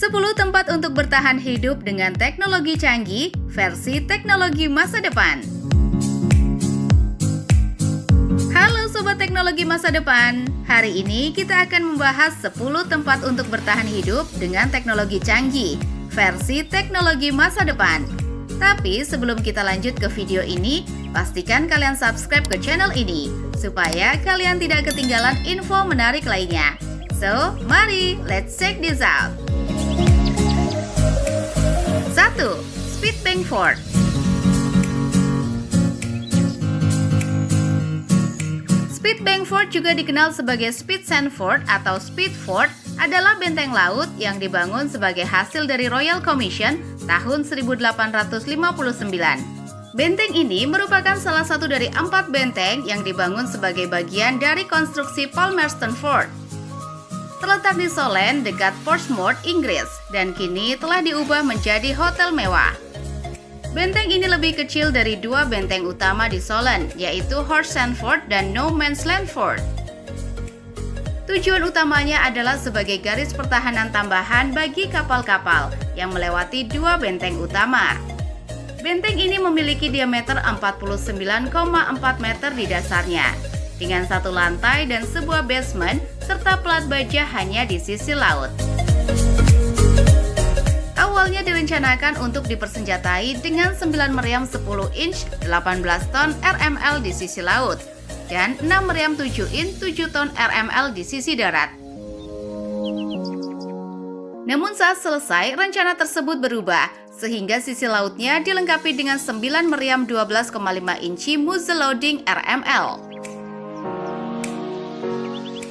10 tempat untuk bertahan hidup dengan teknologi canggih versi teknologi masa depan. Halo Sobat Teknologi Masa Depan, hari ini kita akan membahas 10 tempat untuk bertahan hidup dengan teknologi canggih versi teknologi masa depan. Tapi sebelum kita lanjut ke video ini, pastikan kalian subscribe ke channel ini supaya kalian tidak ketinggalan info menarik lainnya. So, mari let's check this out. 1. Speed Bankford. Speed Bankford juga dikenal sebagai Speed Sandford atau Speedford adalah benteng laut yang dibangun sebagai hasil dari Royal Commission tahun 1859. Benteng ini merupakan salah satu dari 4 benteng yang dibangun sebagai bagian dari konstruksi Palmerston Fort. Terletak di Solent dekat Portsmouth, Inggris, dan kini telah diubah menjadi hotel mewah. Benteng ini lebih kecil dari 2 benteng utama di Solent, yaitu Horse Sandford dan No Man's Land Fort. Tujuan utamanya adalah sebagai garis pertahanan tambahan bagi kapal-kapal yang melewati 2 benteng utama. Benteng ini memiliki diameter 49,4 meter di dasarnya, dengan 1 lantai dan sebuah basement serta plat baja hanya di sisi laut. Awalnya direncanakan untuk dipersenjatai dengan 9 meriam 10 inch 18 ton RML di sisi laut dan 6 meriam 7 inch 7 ton RML di sisi darat. Namun saat selesai, rencana tersebut berubah sehingga sisi lautnya dilengkapi dengan 9 meriam 12,5 inci muzzle loading RML.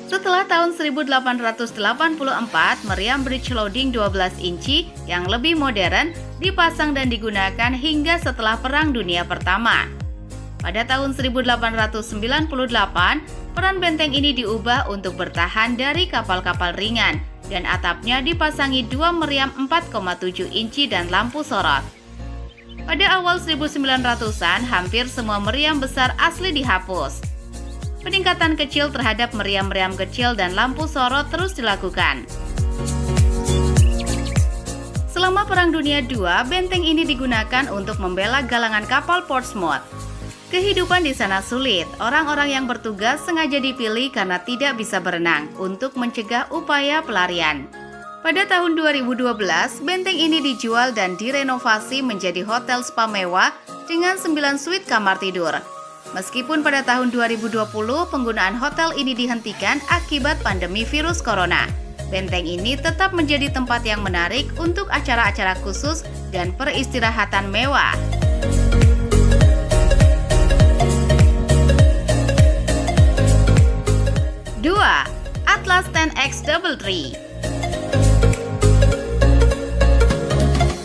Setelah tahun 1884, meriam bridge loading 12 inci yang lebih modern dipasang dan digunakan hingga setelah Perang Dunia Pertama. Pada tahun 1898, peran benteng ini diubah untuk bertahan dari kapal-kapal ringan dan atapnya dipasangi 2 meriam 4,7 inci dan lampu sorot. Pada awal 1900-an, hampir semua meriam besar asli dihapus. Peningkatan kecil terhadap meriam-meriam kecil dan lampu sorot terus dilakukan. Selama Perang Dunia II, benteng ini digunakan untuk membela galangan kapal Portsmouth. Kehidupan di sana sulit, orang-orang yang bertugas sengaja dipilih karena tidak bisa berenang untuk mencegah upaya pelarian. Pada tahun 2012, benteng ini dijual dan direnovasi menjadi hotel spa mewah dengan 9 suite kamar tidur. Meskipun pada tahun 2020 penggunaan hotel ini dihentikan akibat pandemi virus corona, benteng ini tetap menjadi tempat yang menarik untuk acara-acara khusus dan peristirahatan mewah. 2. Atlas 10X Double Tree.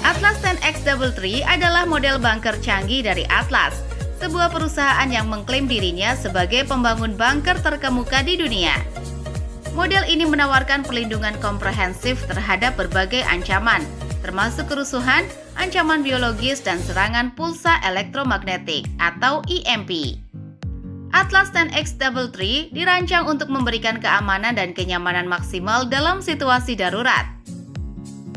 Atlas 10X Double Tree adalah model bunker canggih dari Atlas, sebuah perusahaan yang mengklaim dirinya sebagai pembangun bunker terkemuka di dunia. Model ini menawarkan perlindungan komprehensif terhadap berbagai ancaman, termasuk kerusuhan, ancaman biologis, dan serangan pulsa elektromagnetik atau EMP. Atlas 10X Double Tree dirancang untuk memberikan keamanan dan kenyamanan maksimal dalam situasi darurat.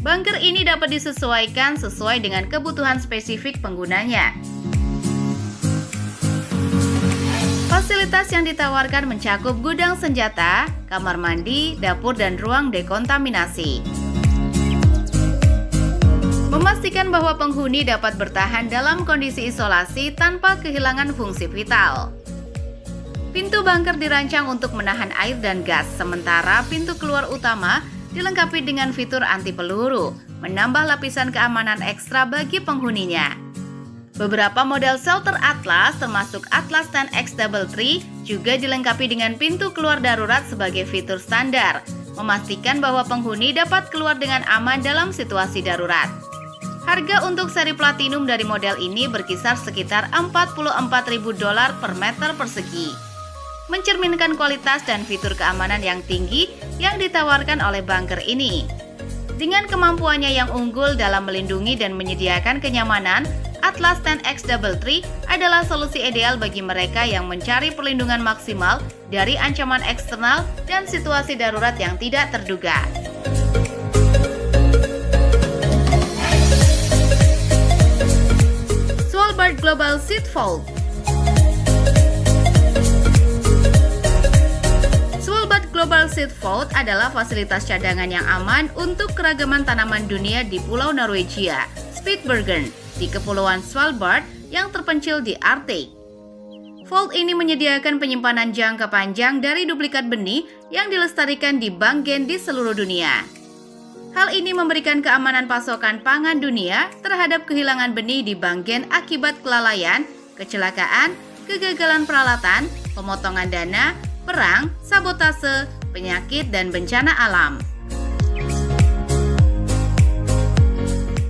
Bunker ini dapat disesuaikan sesuai dengan kebutuhan spesifik penggunanya. Fasilitas yang ditawarkan mencakup gudang senjata, kamar mandi, dapur, dan ruang dekontaminasi. Memastikan bahwa penghuni dapat bertahan dalam kondisi isolasi tanpa kehilangan fungsi vital. Pintu bunker dirancang untuk menahan air dan gas, sementara pintu keluar utama dilengkapi dengan fitur anti peluru, menambah lapisan keamanan ekstra bagi penghuninya. Beberapa model shelter Atlas, termasuk Atlas 10X Double Tree, juga dilengkapi dengan pintu keluar darurat sebagai fitur standar, memastikan bahwa penghuni dapat keluar dengan aman dalam situasi darurat. Harga untuk seri platinum dari model ini berkisar sekitar $44.000 per meter persegi, mencerminkan kualitas dan fitur keamanan yang tinggi yang ditawarkan oleh bunker ini. Dengan kemampuannya yang unggul dalam melindungi dan menyediakan kenyamanan, Atlas 10X Double Tree adalah solusi ideal bagi mereka yang mencari perlindungan maksimal dari ancaman eksternal dan situasi darurat yang tidak terduga. Svalbard Global Seed Vault. Svalbard Global Seed Vault adalah fasilitas cadangan yang aman untuk keragaman tanaman dunia di Pulau Norwegia, Spitsbergen, di Kepulauan Svalbard yang terpencil di Arktik. Vault ini menyediakan penyimpanan jangka panjang dari duplikat benih yang dilestarikan di bank gen di seluruh dunia. Hal ini memberikan keamanan pasokan pangan dunia terhadap kehilangan benih di bank gen akibat kelalaian, kecelakaan, kegagalan peralatan, pemotongan dana, perang, sabotase, penyakit, dan bencana alam.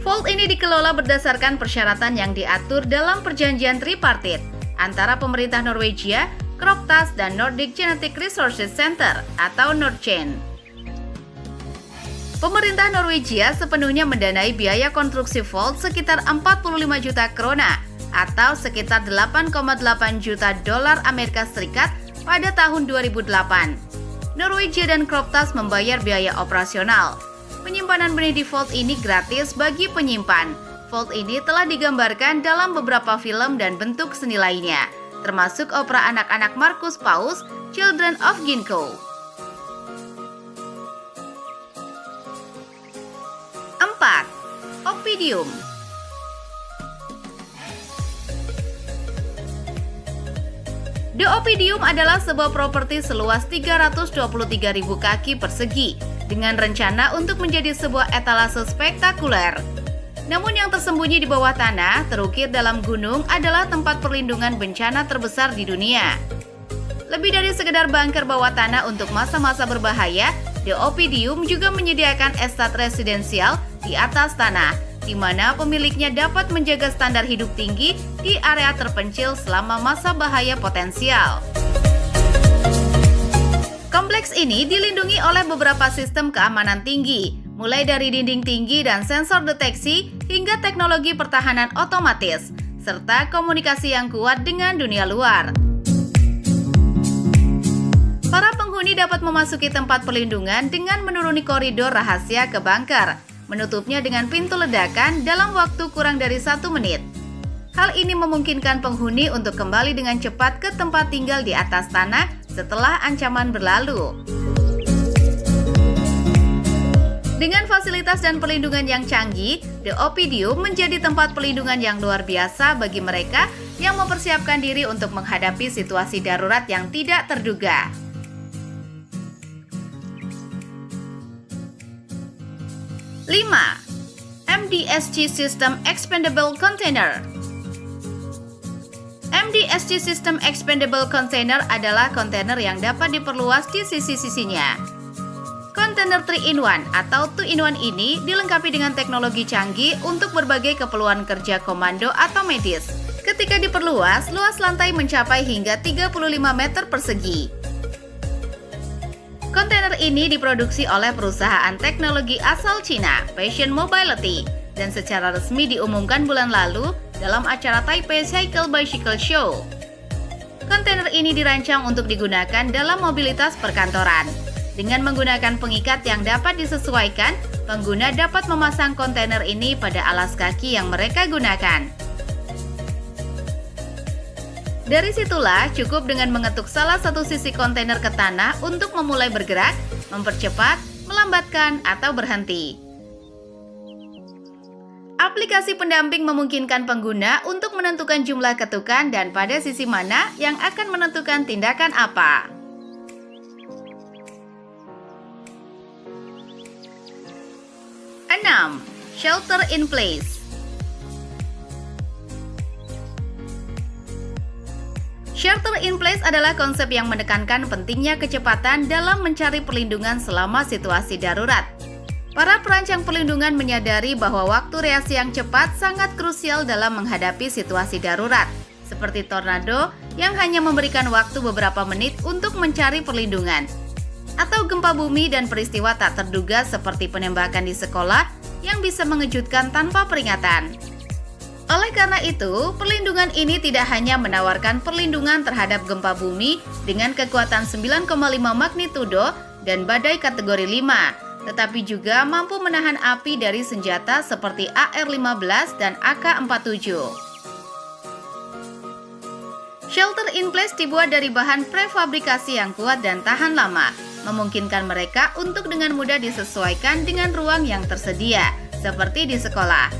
Vault ini dikelola berdasarkan persyaratan yang diatur dalam perjanjian tripartit antara pemerintah Norwegia, Croptas, dan Nordic Genetic Resources Center atau Nordgen. Pemerintah Norwegia sepenuhnya mendanai biaya konstruksi Vault sekitar 45 juta krona atau sekitar 8,8 juta dolar Amerika Serikat pada tahun 2008. Norwegia dan Croptas membayar biaya operasional. Penyimpanan benih di Vault ini gratis bagi penyimpan. Vault ini telah digambarkan dalam beberapa film dan bentuk seni lainnya, termasuk opera anak-anak Markus Paus, Children of Ginkgo. 4. Opidium. The Opidium adalah sebuah properti seluas 323.000 kaki persegi dengan rencana untuk menjadi sebuah etalase spektakuler. Namun yang tersembunyi di bawah tanah, terukir dalam gunung adalah tempat perlindungan bencana terbesar di dunia. Lebih dari sekedar bunker bawah tanah untuk masa-masa berbahaya, The Opidium juga menyediakan estate residensial di atas tanah, di mana pemiliknya dapat menjaga standar hidup tinggi di area terpencil selama masa bahaya potensial. Kompleks ini dilindungi oleh beberapa sistem keamanan tinggi, mulai dari dinding tinggi dan sensor deteksi hingga teknologi pertahanan otomatis, serta komunikasi yang kuat dengan dunia luar. Para penghuni dapat memasuki tempat perlindungan dengan menuruni koridor rahasia ke bunker, menutupnya dengan pintu ledakan dalam waktu kurang dari 1 menit. Hal ini memungkinkan penghuni untuk kembali dengan cepat ke tempat tinggal di atas tanah setelah ancaman berlalu. Dengan fasilitas dan perlindungan yang canggih, The Opidium menjadi tempat perlindungan yang luar biasa bagi mereka yang mempersiapkan diri untuk menghadapi situasi darurat yang tidak terduga. 5. MDSG System Expandable Container. MDSG System Expandable Container adalah kontainer yang dapat diperluas di sisi-sisinya. Kontainer 3-in-1 atau 2-in-1 ini dilengkapi dengan teknologi canggih untuk berbagai keperluan kerja komando atau medis. Ketika diperluas, luas lantai mencapai hingga 35 meter persegi. Kontainer ini diproduksi oleh perusahaan teknologi asal Cina, Passion Mobility, dan secara resmi diumumkan bulan lalu dalam acara Taipei Cycle Bicycle Show. Kontainer ini dirancang untuk digunakan dalam mobilitas perkantoran. Dengan menggunakan pengikat yang dapat disesuaikan, pengguna dapat memasang kontainer ini pada alas kaki yang mereka gunakan. Dari situlah cukup dengan mengetuk salah satu sisi kontainer ke tanah untuk memulai bergerak, mempercepat, melambatkan, atau berhenti. Aplikasi pendamping memungkinkan pengguna untuk menentukan jumlah ketukan dan pada sisi mana yang akan menentukan tindakan apa. 6. Shelter in place. Shelter in place adalah konsep yang menekankan pentingnya kecepatan dalam mencari perlindungan selama situasi darurat. Para perancang perlindungan menyadari bahwa waktu reaksi yang cepat sangat krusial dalam menghadapi situasi darurat, seperti tornado yang hanya memberikan waktu beberapa menit untuk mencari perlindungan, atau gempa bumi dan peristiwa tak terduga seperti penembakan di sekolah yang bisa mengejutkan tanpa peringatan. Oleh karena itu, perlindungan ini tidak hanya menawarkan perlindungan terhadap gempa bumi dengan kekuatan 9,5 magnitudo dan badai kategori 5, tetapi juga mampu menahan api dari senjata seperti AR-15 dan AK-47. Shelter in place dibuat dari bahan prefabrikasi yang kuat dan tahan lama, memungkinkan mereka untuk dengan mudah disesuaikan dengan ruang yang tersedia, seperti di sekolah.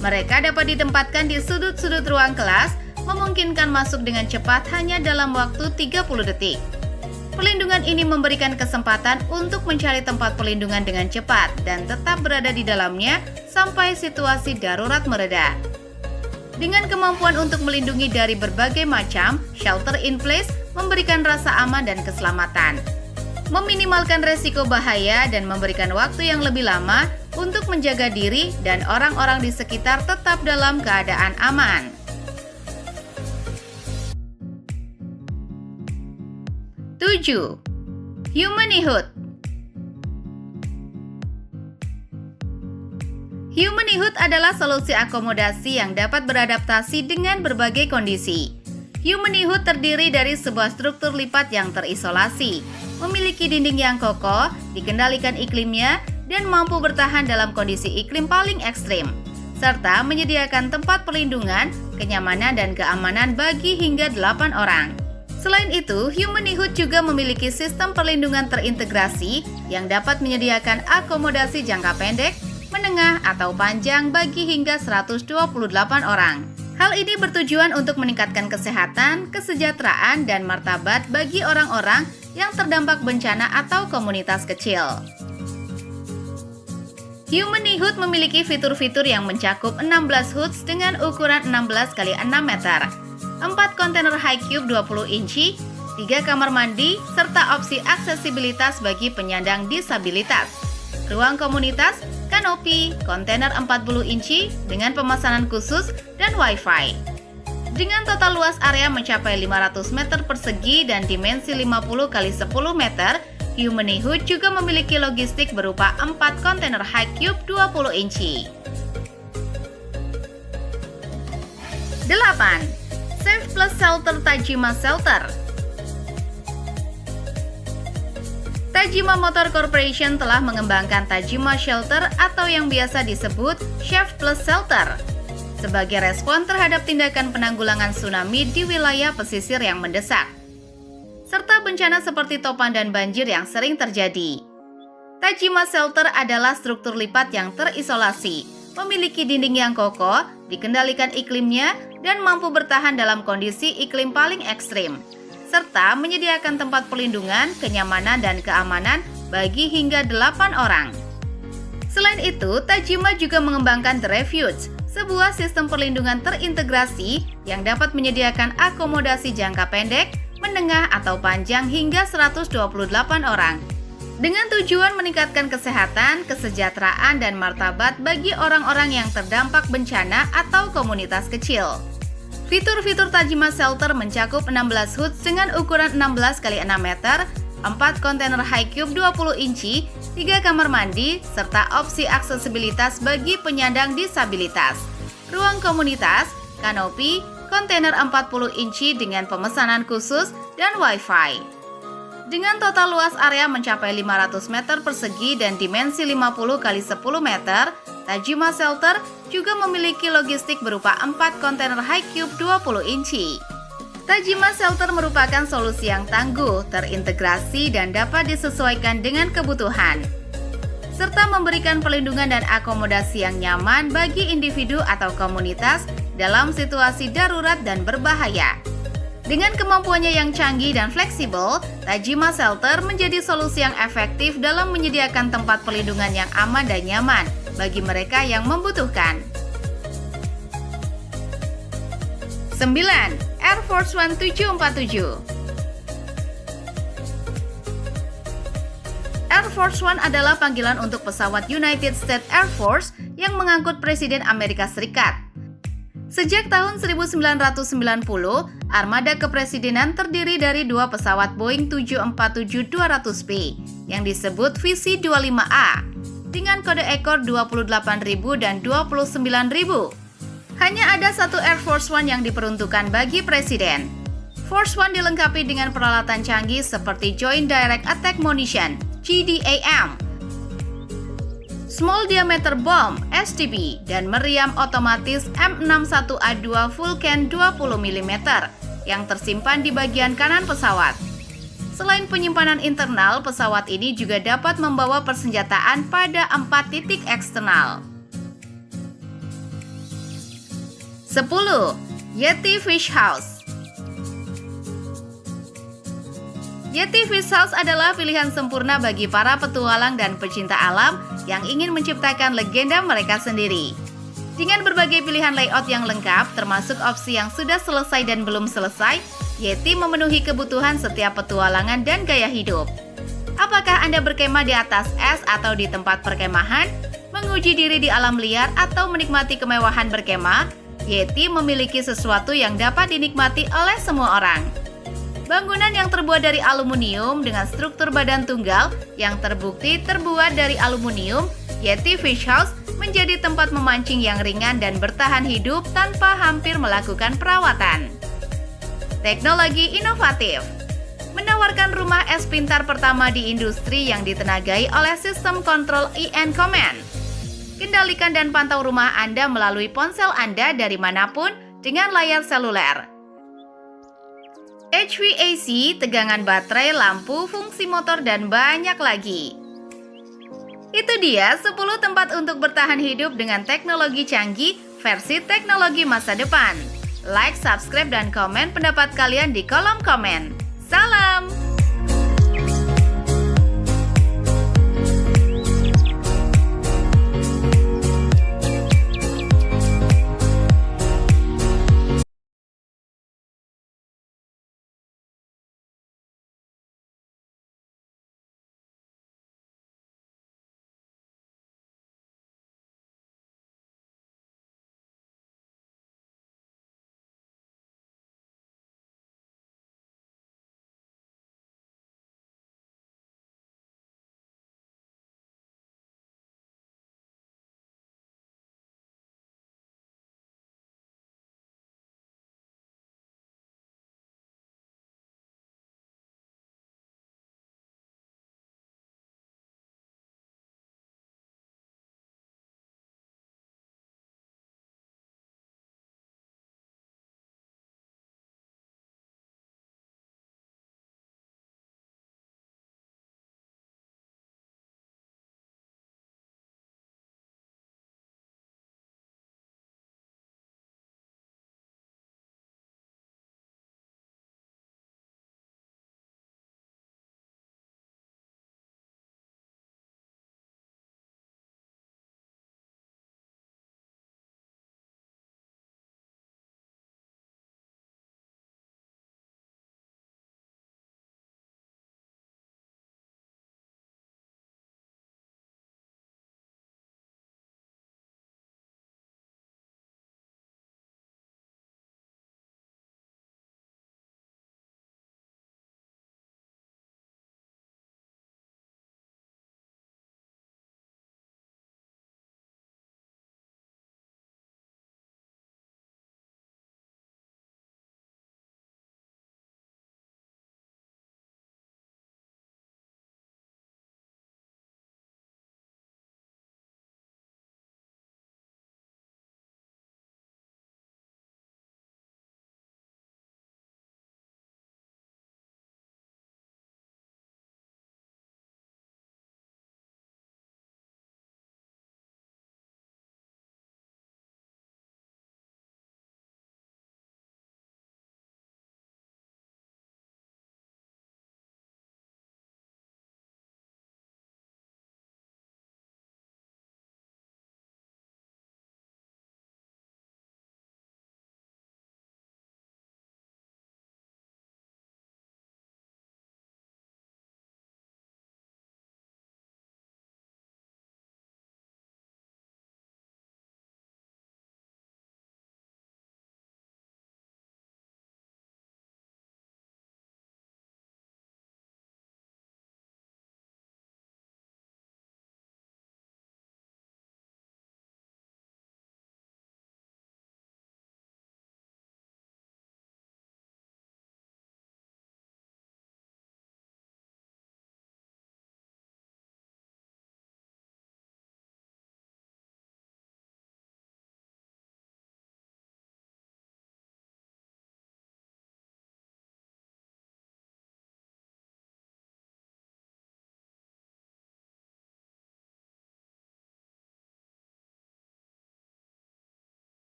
Mereka dapat ditempatkan di sudut-sudut ruang kelas, memungkinkan masuk dengan cepat hanya dalam waktu 30 detik. Perlindungan ini memberikan kesempatan untuk mencari tempat perlindungan dengan cepat dan tetap berada di dalamnya sampai situasi darurat mereda. Dengan kemampuan untuk melindungi dari berbagai macam, shelter in place memberikan rasa aman dan keselamatan, meminimalkan resiko bahaya dan memberikan waktu yang lebih lama untuk menjaga diri dan orang-orang di sekitar tetap dalam keadaan aman. 7. Humanihood. Humanihood adalah solusi akomodasi yang dapat beradaptasi dengan berbagai kondisi. Humanihood terdiri dari sebuah struktur lipat yang terisolasi, memiliki dinding yang kokoh, dikendalikan iklimnya, dan mampu bertahan dalam kondisi iklim paling ekstrim, serta menyediakan tempat perlindungan, kenyamanan, dan keamanan bagi hingga 8 orang. Selain itu, Humanihood juga memiliki sistem perlindungan terintegrasi yang dapat menyediakan akomodasi jangka pendek, menengah, atau panjang bagi hingga 128 orang. Hal ini bertujuan untuk meningkatkan kesehatan, kesejahteraan, dan martabat bagi orang-orang yang terdampak bencana atau komunitas kecil. Humanihood memiliki fitur-fitur yang mencakup 16 hoods dengan ukuran 16 x 6 meter, 4 kontainer high cube 20 inci, 3 kamar mandi, serta opsi aksesibilitas bagi penyandang disabilitas. Ruang komunitas, kanopi, kontainer 40 inci dengan pemesanan khusus, dan Wi-Fi. Dengan total luas area mencapai 500 meter persegi dan dimensi 50 x 10 meter, Humanihood juga memiliki logistik berupa 4 kontainer high cube 20 inci. 8. Safe Plus Shelter Tajima Shelter. Tajima Motor Corporation telah mengembangkan Tajima Shelter atau yang biasa disebut Safe Plus Shelter sebagai respon terhadap tindakan penanggulangan tsunami di wilayah pesisir yang mendesak, serta bencana seperti topan dan banjir yang sering terjadi. Tajima Shelter adalah struktur lipat yang terisolasi, memiliki dinding yang kokoh, dikendalikan iklimnya, dan mampu bertahan dalam kondisi iklim paling ekstrim, serta menyediakan tempat perlindungan, kenyamanan, dan keamanan bagi hingga 8 orang. Selain itu, Tajima juga mengembangkan The Refuge, sebuah sistem perlindungan terintegrasi yang dapat menyediakan akomodasi jangka pendek, menengah, atau panjang hingga 128 orang, dengan tujuan meningkatkan kesehatan, kesejahteraan, dan martabat bagi orang-orang yang terdampak bencana atau komunitas kecil. Fitur-fitur Tajima Shelter mencakup 16 hoods dengan ukuran 16 x 6 meter, 4 kontainer high cube 20 inci, 3 kamar mandi, serta opsi aksesibilitas bagi penyandang disabilitas. Ruang komunitas, kanopi, kontainer 40 inci dengan pemesanan khusus, dan Wi-Fi. Dengan total luas area mencapai 500 meter persegi dan dimensi 50 x 10 meter, Tajima Shelter juga memiliki logistik berupa 4 kontainer high cube 20 inci. Tajima Shelter merupakan solusi yang tangguh, terintegrasi, dan dapat disesuaikan dengan kebutuhan, serta memberikan perlindungan dan akomodasi yang nyaman bagi individu atau komunitas dalam situasi darurat dan berbahaya. Dengan kemampuannya yang canggih dan fleksibel, Tajima Shelter menjadi solusi yang efektif dalam menyediakan tempat perlindungan yang aman dan nyaman bagi mereka yang membutuhkan. 9. Air Force One 747. Air Force One adalah panggilan untuk pesawat United States Air Force yang mengangkut Presiden Amerika Serikat. Sejak tahun 1990, armada kepresidenan terdiri dari 2 pesawat Boeing 747-200P yang disebut VC-25A dengan kode ekor 28.000 dan 29.000. Hanya ada satu Air Force One yang diperuntukkan bagi presiden. Force One dilengkapi dengan peralatan canggih seperti Joint Direct Attack Munition (JDAM), Small Diameter Bomb (SDB), dan meriam otomatis M61A2 Vulcan 20 mm yang tersimpan di bagian kanan pesawat. Selain penyimpanan internal, pesawat ini juga dapat membawa persenjataan pada 4 titik eksternal. 10. Yeti Fish House. Yeti Fish House adalah pilihan sempurna bagi para petualang dan pecinta alam yang ingin menciptakan legenda mereka sendiri. Dengan berbagai pilihan layout yang lengkap, termasuk opsi yang sudah selesai dan belum selesai, Yeti memenuhi kebutuhan setiap petualangan dan gaya hidup. Apakah Anda berkemah di atas es atau di tempat perkemahan, menguji diri di alam liar atau menikmati kemewahan berkemah, Yeti memiliki sesuatu yang dapat dinikmati oleh semua orang. Bangunan yang terbuat dari aluminium dengan struktur badan tunggal yang terbukti terbuat dari aluminium, Yeti Fish House menjadi tempat memancing yang ringan dan bertahan hidup tanpa hampir melakukan perawatan. Teknologi inovatif menawarkan rumah es pintar pertama di industri yang ditenagai oleh sistem kontrol IN Command. Kendalikan dan pantau rumah Anda melalui ponsel Anda dari manapun dengan layar seluler. HVAC, tegangan baterai, lampu, fungsi motor, dan banyak lagi. Itu dia 10 tempat untuk bertahan hidup dengan teknologi canggih versi teknologi masa depan. Like, subscribe, dan komen pendapat kalian di kolom komen. Salam!